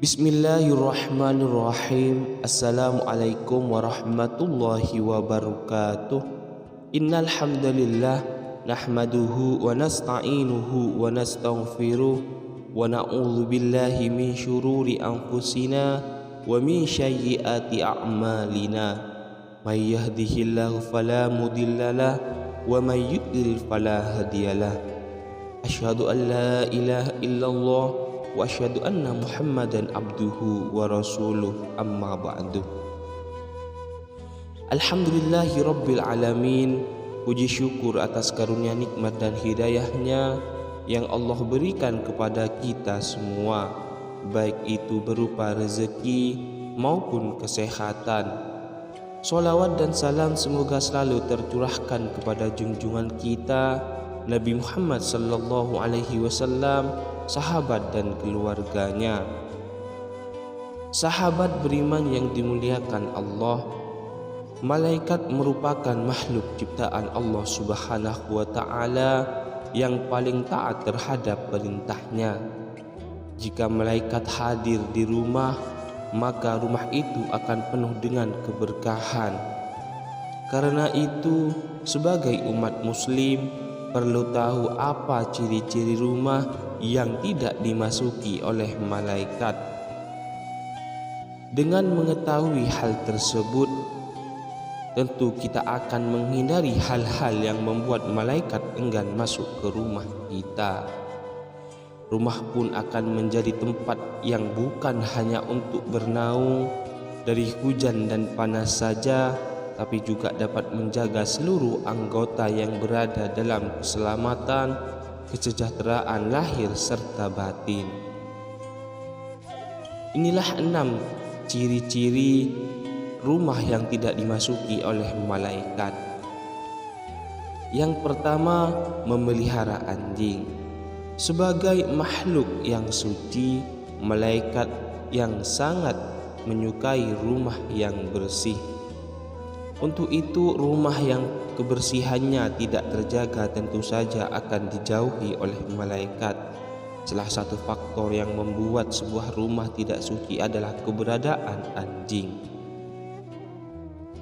Bismillahirrahmanirrahim. Assalamualaikum warahmatullahi wabarakatuh. Innal hamdalillah nahmaduhu wa nasta'inuhu wa nastaghfiruh wa na'udzu billahi min syururi anfusina wa min sayyiati a'malina. May yahdihillahu fala mudhillalah wa may yudlil fala hadiyalah. Asyhadu an la ilaha illallah wa asyhadu anna Muhammadan abduhu wa rasuluh, amma ba'du. Alhamdulillahi rabbil alamin. Puji syukur atas karunia nikmat dan hidayahnya yang Allah berikan kepada kita semua, baik itu berupa rezeki maupun kesehatan. Salawat dan salam semoga selalu tercurahkan kepada junjungan kita Nabi Muhammad sallallahu alaihi wasallam, sahabat dan keluarganya. Sahabat beriman yang dimuliakan Allah, malaikat merupakan makhluk ciptaan Allah Subhanahu wa ta'ala yang paling taat terhadap perintahnya. Jika malaikat hadir di rumah, maka rumah itu akan penuh dengan keberkahan. Karena itu, sebagai umat muslim perlu tahu apa ciri-ciri rumah yang tidak dimasuki oleh malaikat. Dengan mengetahui hal tersebut, tentu kita akan menghindari hal-hal yang membuat malaikat enggan masuk ke rumah kita. Rumah pun akan menjadi tempat yang bukan hanya untuk bernaung dari hujan dan panas saja, tapi juga dapat menjaga seluruh anggota yang berada dalam keselamatan, kesejahteraan lahir serta batin. Inilah 6 ciri-ciri rumah yang tidak dimasuki oleh malaikat. Yang pertama, memelihara anjing. Sebagai makhluk yang suci, malaikat yang sangat menyukai rumah yang bersih. Untuk itu, rumah yang kebersihannya tidak terjaga tentu saja akan dijauhi oleh malaikat. Salah satu faktor yang membuat sebuah rumah tidak suci adalah keberadaan anjing.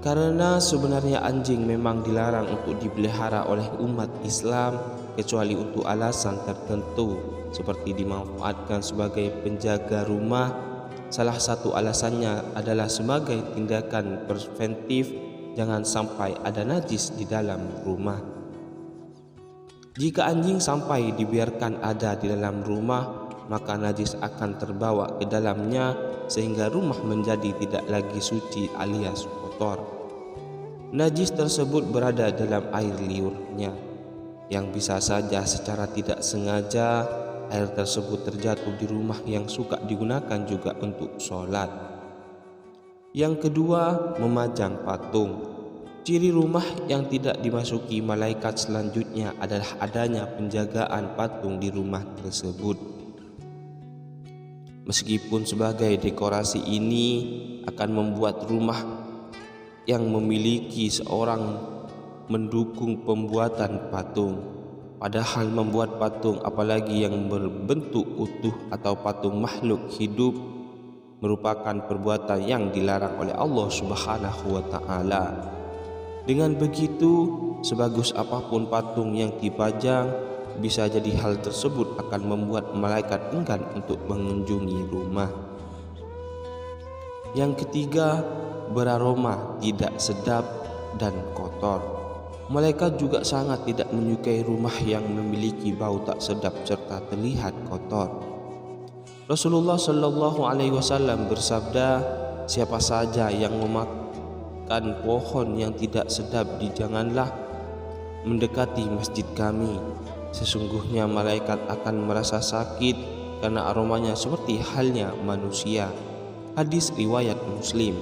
Karena sebenarnya anjing memang dilarang untuk dipelihara oleh umat Islam kecuali untuk alasan tertentu, seperti dimanfaatkan sebagai penjaga rumah. Salah satu alasannya adalah sebagai tindakan preventif, jangan sampai ada najis di dalam rumah. Jika anjing sampai dibiarkan ada di dalam rumah, maka najis akan terbawa ke dalamnya sehingga rumah menjadi tidak lagi suci alias kotor. Najis tersebut berada dalam air liurnya, yang bisa saja secara tidak sengaja air tersebut terjatuh di rumah yang suka digunakan juga untuk sholat. Yang kedua, memajang patung. Ciri rumah yang tidak dimasuki malaikat selanjutnya adalah adanya penjagaan patung di rumah tersebut. Meskipun sebagai dekorasi ini akan membuat rumah yang memiliki seorang mendukung pembuatan patung, padahal membuat patung apalagi yang berbentuk utuh atau patung makhluk hidup merupakan perbuatan yang dilarang oleh Allah Subhanahu wa ta'ala. Dengan begitu, sebagus apapun patung yang dipajang, bisa jadi hal tersebut akan membuat malaikat enggan untuk mengunjungi rumah. Yang ketiga, beraroma tidak sedap dan kotor. Malaikat juga sangat tidak menyukai rumah yang memiliki bau tak sedap serta terlihat kotor. Rasulullah Shallallahu Alaihi Wasallam bersabda, siapa saja yang memakan pohon yang tidak sedap, janganlah mendekati masjid kami. Sesungguhnya malaikat akan merasa sakit karena aromanya seperti halnya manusia. Hadis riwayat Muslim.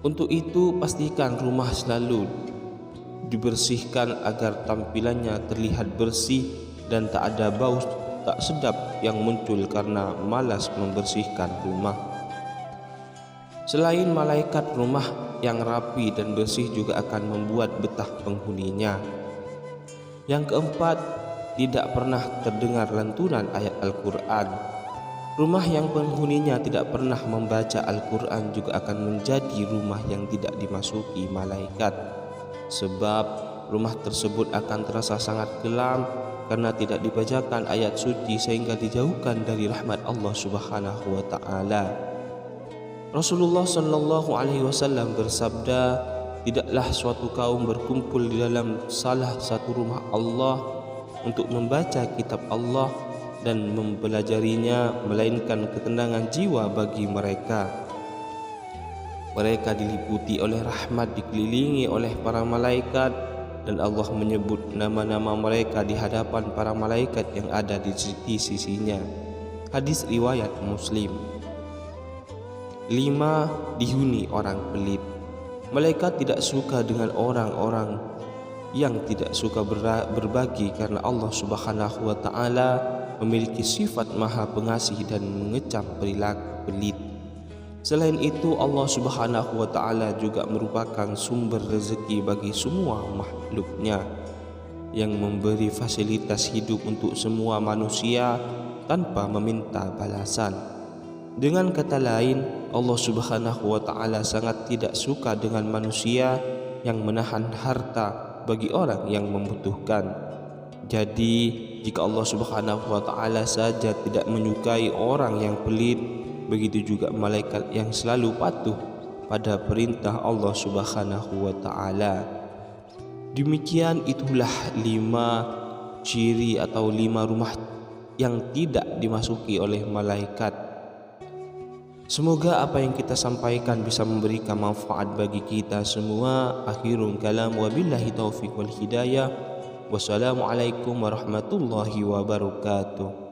Untuk itu, pastikan rumah selalu dibersihkan agar tampilannya terlihat bersih dan tak ada bau tak sedap yang muncul karena malas membersihkan rumah. Selain malaikat, rumah yang rapi dan bersih juga akan membuat betah penghuninya. Yang keempat, tidak pernah terdengar lantunan ayat Al-Quran. Rumah yang penghuninya tidak pernah membaca Al-Quran juga akan menjadi rumah yang tidak dimasuki malaikat, sebab rumah tersebut akan terasa sangat kelam karena tidak dibacakan ayat suci sehingga dijauhkan dari rahmat Allah Subhanahu wa taala. Rasulullah Shallallahu alaihi wasallam bersabda, tidaklah suatu kaum berkumpul di dalam salah satu rumah Allah untuk membaca kitab Allah dan mempelajarinya, melainkan ketenangan jiwa bagi mereka. Mereka diliputi oleh rahmat, dikelilingi oleh para malaikat, dan Allah menyebut nama-nama mereka di hadapan para malaikat yang ada di sisinya. Hadis riwayat Muslim. 5. Dihuni orang pelit. Malaikat tidak suka dengan orang-orang yang tidak suka berbagi karena Allah Subhanahu wa taala memiliki sifat maha pengasih dan mengecam perilaku pelit. Selain itu, Allah Subhanahu wa taala juga merupakan sumber rezeki bagi semua makhluknya, yang memberi fasilitas hidup untuk semua manusia tanpa meminta balasan. Dengan kata lain, Allah Subhanahu wa taala sangat tidak suka dengan manusia yang menahan harta bagi orang yang membutuhkan. Jadi, jika Allah Subhanahu wa taala saja tidak menyukai orang yang pelit, begitu juga malaikat yang selalu patuh pada perintah Allah Subhanahu wa taala. Demikian itulah 5 ciri atau 5 rumah yang tidak dimasuki oleh malaikat. Semoga apa yang kita sampaikan bisa memberikan manfaat bagi kita semua. Akhirul kalam, wabillahi taufiq wal hidayah. Wassalamualaikum warahmatullahi wabarakatuh.